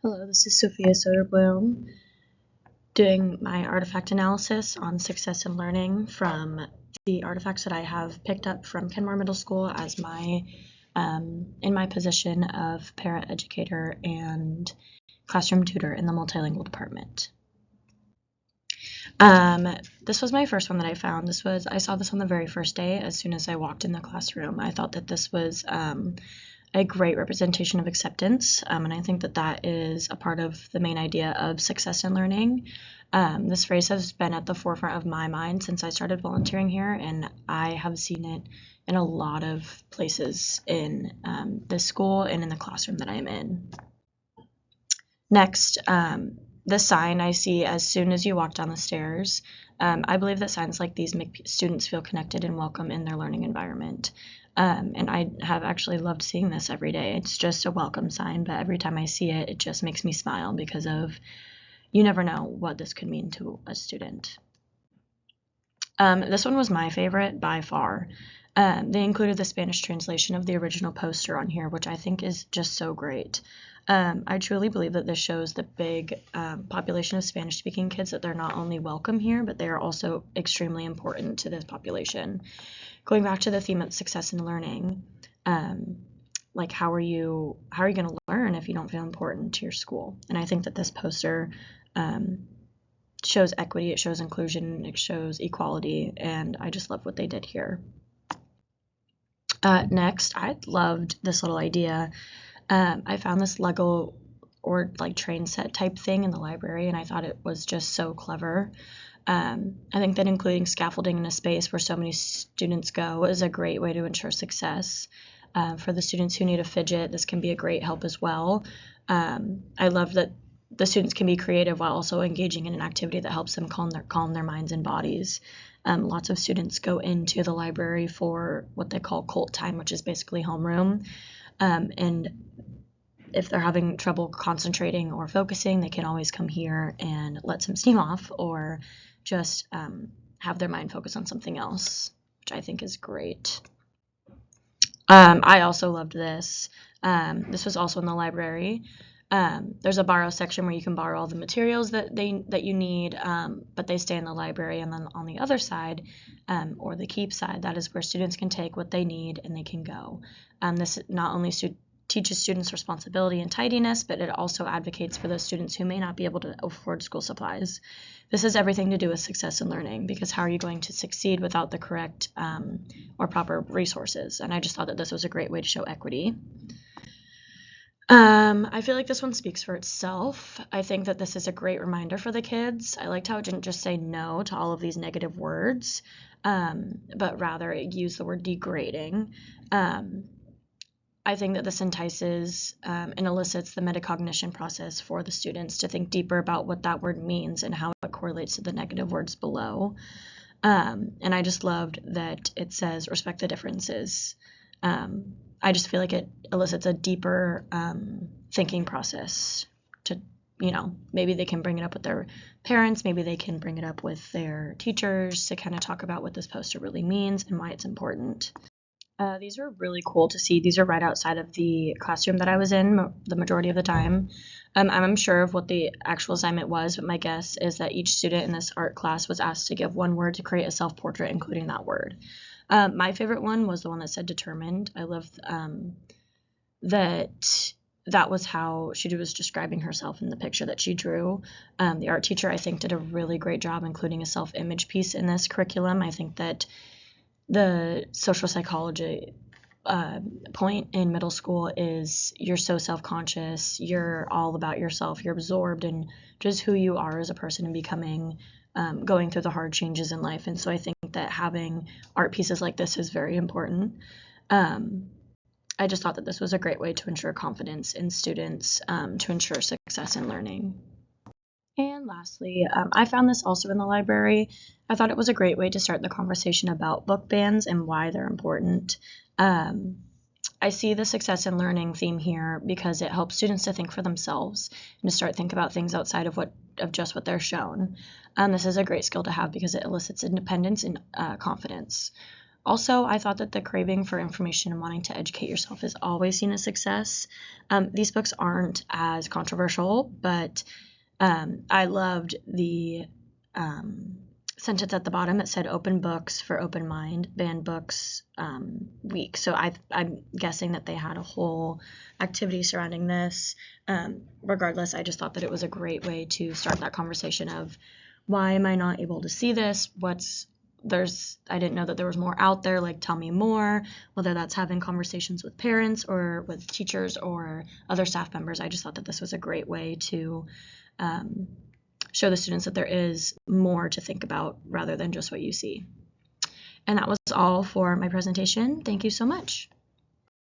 Hello, this is Sophia Soderblom doing my artifact analysis on success and learning from the artifacts that I have picked up from Kenmore Middle School as in my position of para-educator and classroom tutor in the multilingual department. This was my first one that I found. I saw this on the very first day as soon as I walked in the classroom. I thought that this was a great representation of acceptance, and I think that that is a part of the main idea of success in learning. This phrase has been at the forefront of my mind since I started volunteering here, and I have seen it in a lot of places in this school and in the classroom that I'm in. Next, the sign I see as soon as you walk down the stairs. I believe that signs like these make students feel connected and welcome in their learning environment. And I have actually loved seeing this every day. It's just a welcome sign, but every time I see it, it just makes me smile because you never know what this could mean to a student. This one was my favorite by far. They included the Spanish translation of the original poster on here, which I think is just so great. I truly believe that this shows the big population of Spanish-speaking kids that they're not only welcome here, but they are also extremely important to this population. Going back to the theme of success in learning, like how are you going to learn if you don't feel important to your school? And I think that this poster shows equity, it shows inclusion, it shows equality, and I just love what they did here. Next, I loved this little idea. I found this Lego or like train set type thing in the library, and I thought it was just so clever. I think that including scaffolding in a space where so many students go is a great way to ensure success. For the students who need a fidget, this can be a great help as well. I love that the students can be creative while also engaging in an activity that helps them calm their minds and bodies. Lots of students go into the library for what they call cult time, which is basically homeroom. And if they're having trouble concentrating or focusing, they can always come here and let some steam off or just have their mind focus on something else, which I think is great. I also loved this. This was also in the library. There's a borrow section where you can borrow all the materials that you need, but they stay in the library. And then on the other side, or the keep side, that is where students can take what they need and they can go. This not only teaches students responsibility and tidiness, but it also advocates for those students who may not be able to afford school supplies. This has everything to do with success in learning, because how are you going to succeed without the correct or proper resources? And I just thought that this was a great way to show equity. I feel like this one speaks for itself. I think that this is a great reminder for the kids. I liked how it didn't just say no to all of these negative words, but rather it used the word degrading. I think that this entices and elicits the metacognition process for the students to think deeper about what that word means and how it correlates to the negative words below. And I just loved that it says respect the differences. I just feel like it elicits a deeper thinking process to, maybe they can bring it up with their parents, maybe they can bring it up with their teachers to kind of talk about what this poster really means and why it's important. These are really cool to see. These are right outside of the classroom that I was in the majority of the time. I'm unsure of what the actual assignment was, but my guess is that each student in this art class was asked to give one word to create a self-portrait, including that word. My favorite one was the one that said determined. I loved that was how she was describing herself in the picture that she drew. The art teacher, I think, did a really great job including a self-image piece in this curriculum. I think that the social psychology point in middle school is you're so self-conscious, you're all about yourself, you're absorbed in just who you are as a person and becoming going through the hard changes in life. And so I think that having art pieces like this is very important. I just thought that this was a great way to ensure confidence in students, to ensure success in learning. And lastly, I found this also in the library. I thought it was a great way to start the conversation about book bans and why they're important. I see the success in learning theme here because it helps students to think for themselves and to start think about things outside of just what they're shown. This is a great skill to have because it elicits independence and confidence. Also, I thought that the craving for information and wanting to educate yourself is always seen as success. These books aren't as controversial, but I loved the sentence at the bottom that said open books for open mind, banned books week. So I'm guessing that they had a whole activity surrounding this. Regardless, I just thought that it was a great way to start that conversation of why am I not able to see this? I didn't know that there was more out there, like tell me more, whether that's having conversations with parents or with teachers or other staff members. I just thought that this was a great way to show the students that there is more to think about rather than just what you see. And that was all for my presentation. Thank you so much.